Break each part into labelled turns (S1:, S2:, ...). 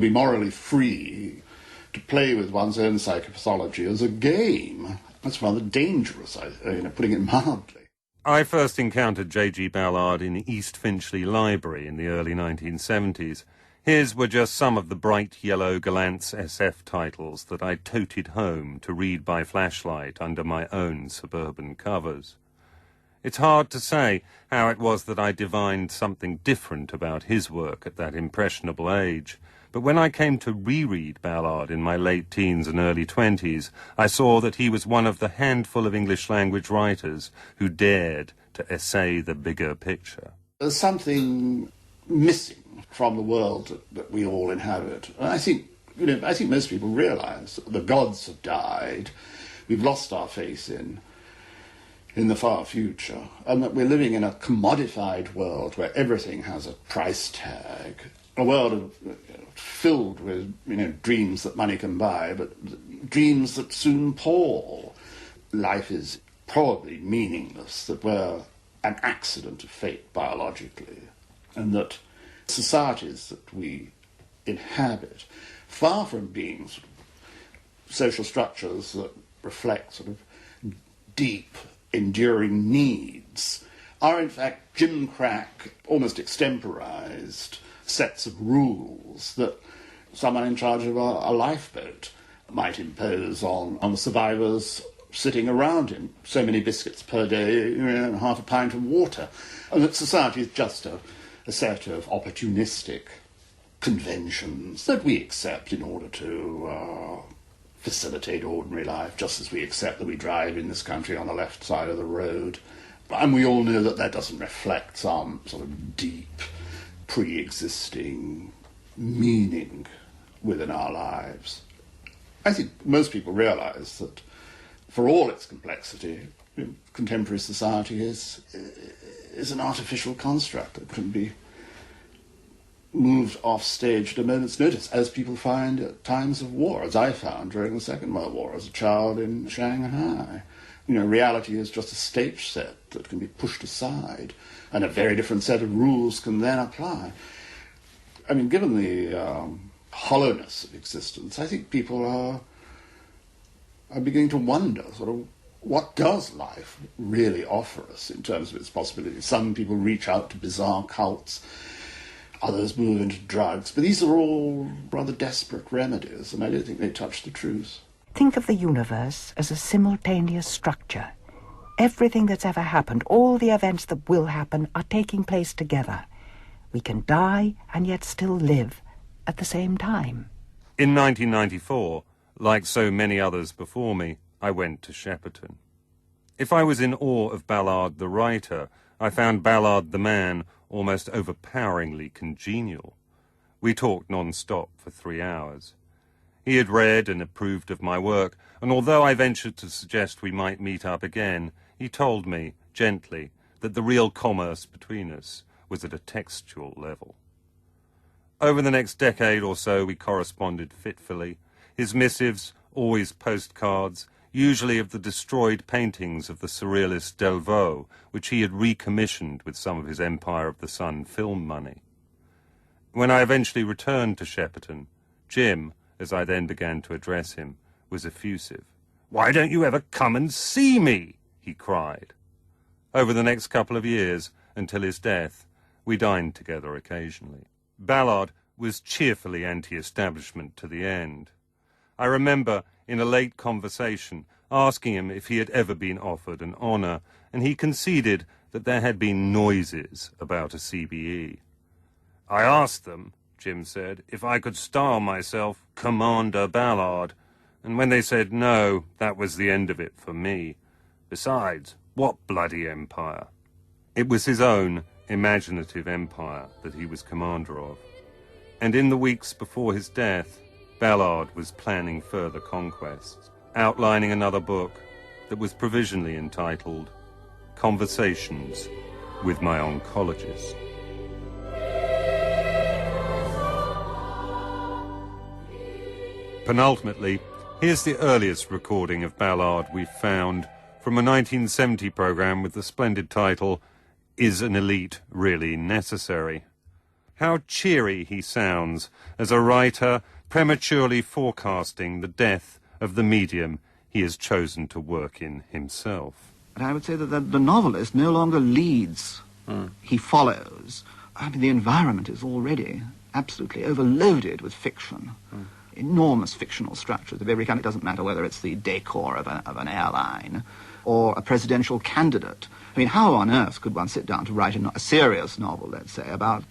S1: be morally free to play with one's own psychopathology as a game. That's rather dangerous, putting it mildly.
S2: I first encountered J G Ballard in East Finchley Library in the early 1970s. His were just some of the bright yellow Gallant's SF titles that I toted home to read by flashlight under my own suburban covers. It's hard to say how it was that I divined something different about his work at that impressionable age, but when I came to reread Ballard in my late teens and early 20s, I saw that he was one of the handful of English-language writers who dared to essay the bigger picture.
S1: There's something missing from the world that we all inhabit. And I think most people realise that the gods have died, we've lost our faith in the far future, and that we're living in a commodified world where everything has a price tag, a world filled with dreams that money can buy, but dreams that soon pall. Life is probably meaningless, that we're an accident of fate biologically, and that societies that we inhabit, far from being sort of social structures that reflect sort of deep enduring needs, are in fact gimcrack, almost extemporized sets of rules that someone in charge of a lifeboat might impose on the survivors sitting around him. So many biscuits per day, half a pint of water. And that society is just a set of opportunistic conventions that we accept in order to facilitate ordinary life, just as we accept that we drive in this country on the left side of the road. And we all know that that doesn't reflect some sort of deep, pre-existing meaning within our lives. I think most people realise that for all its complexity, contemporary society is an artificial construct that can be moved off stage at a moment's notice, as people find at times of war, as I found during the Second World War as a child in Shanghai. Reality is just a stage set that can be pushed aside, and a very different set of rules can then apply. Given the hollowness of existence, I think people are beginning to wonder, sort of, what does life really offer us in terms of its possibilities? Some people reach out to bizarre cults, others move into drugs, but these are all rather desperate remedies, and I don't think they touch the truth.
S3: Think of the universe as a simultaneous structure. Everything that's ever happened, all the events that will happen, are taking place together. We can die and yet still live at the same time.
S2: In 1994, like so many others before me, I went to Shepperton. If I was in awe of Ballard the writer, I found Ballard the man almost overpoweringly congenial. We talked non-stop for 3 hours. He had read and approved of my work, and although I ventured to suggest we might meet up again, he told me, gently, that the real commerce between us was at a textual level. Over the next decade or so we corresponded fitfully, his missives always postcards, usually of the destroyed paintings of the surrealist Delvaux, which he had recommissioned with some of his Empire of the Sun film money. When I eventually returned to Shepperton, Jim, as I then began to address him, was effusive. "Why don't you ever come and see me?" he cried. Over the next couple of years, until his death, we dined together occasionally. Ballard was cheerfully anti-establishment to the end. I remember, in a late conversation, asking him if he had ever been offered an honour, and he conceded that there had been noises about a CBE. "I asked them," Jim said, "if I could style myself Commander Ballard, and when they said no, that was the end of it for me. Besides, what bloody empire?" It was his own imaginative empire that he was commander of. And in the weeks before his death, Ballard was planning further conquests, outlining another book that was provisionally entitled Conversations with My Oncologist. Penultimately, here's the earliest recording of Ballard we've found from a 1970 programme with the splendid title, Is an Elite Really Necessary? How cheery he sounds as a writer prematurely forecasting the death of the medium he has chosen to work in himself.
S4: But I would say that the novelist no longer leads, he follows. I mean, the environment is already absolutely overloaded with fiction. Enormous fictional structures of every kind. It doesn't matter whether it's the decor of an airline or a presidential candidate. I mean, how on earth could one sit down to write a serious novel, let's say, about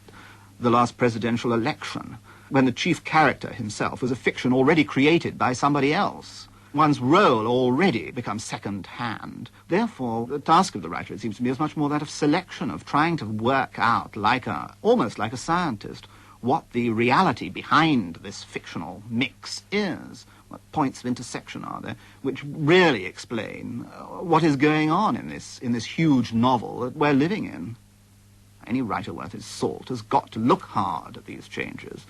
S4: the last presidential election, when the chief character himself was a fiction already created by somebody else? One's role already becomes second-hand. Therefore, the task of the writer, it seems to me, is much more that of selection, of trying to work out, almost like a scientist, what the reality behind this fictional mix is. What points of intersection are there, which really explain what is going on in this huge novel that we're living in. Any writer worth his salt has got to look hard at these changes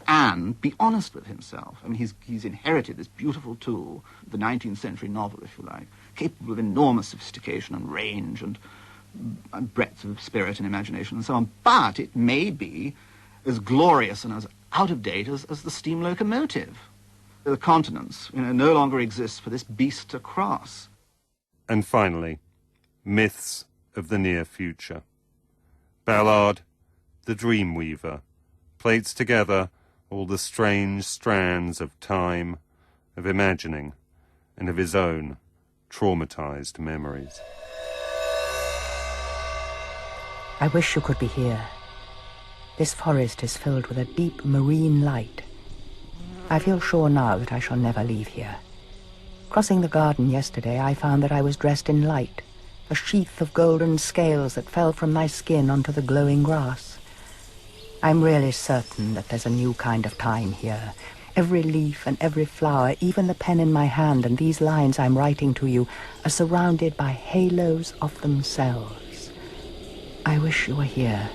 S4: and be honest with himself. I mean, he's inherited this beautiful tool, the 19th century novel, if you like, capable of enormous sophistication and range and breadth of spirit and imagination and so on. But it may be as glorious and as out of date as the steam locomotive. The continents, no longer exist for this beast to cross.
S2: And finally, myths of the near future. Ballard, the dream weaver, plates together all the strange strands of time, of imagining, and of his own traumatized memories.
S3: I wish you could be here. This forest is filled with a deep marine light. I feel sure now that I shall never leave here. Crossing the garden yesterday, I found that I was dressed in light, a sheath of golden scales that fell from my skin onto the glowing grass. I'm really certain that there's a new kind of time here. Every leaf and every flower, even the pen in my hand and these lines I'm writing to you, are surrounded by halos of themselves. I wish you were here.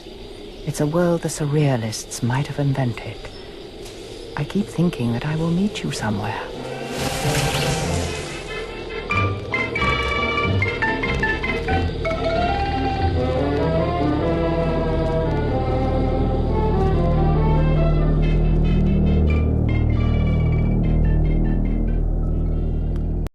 S3: It's a world the surrealists might have invented. I keep thinking that I will meet you somewhere.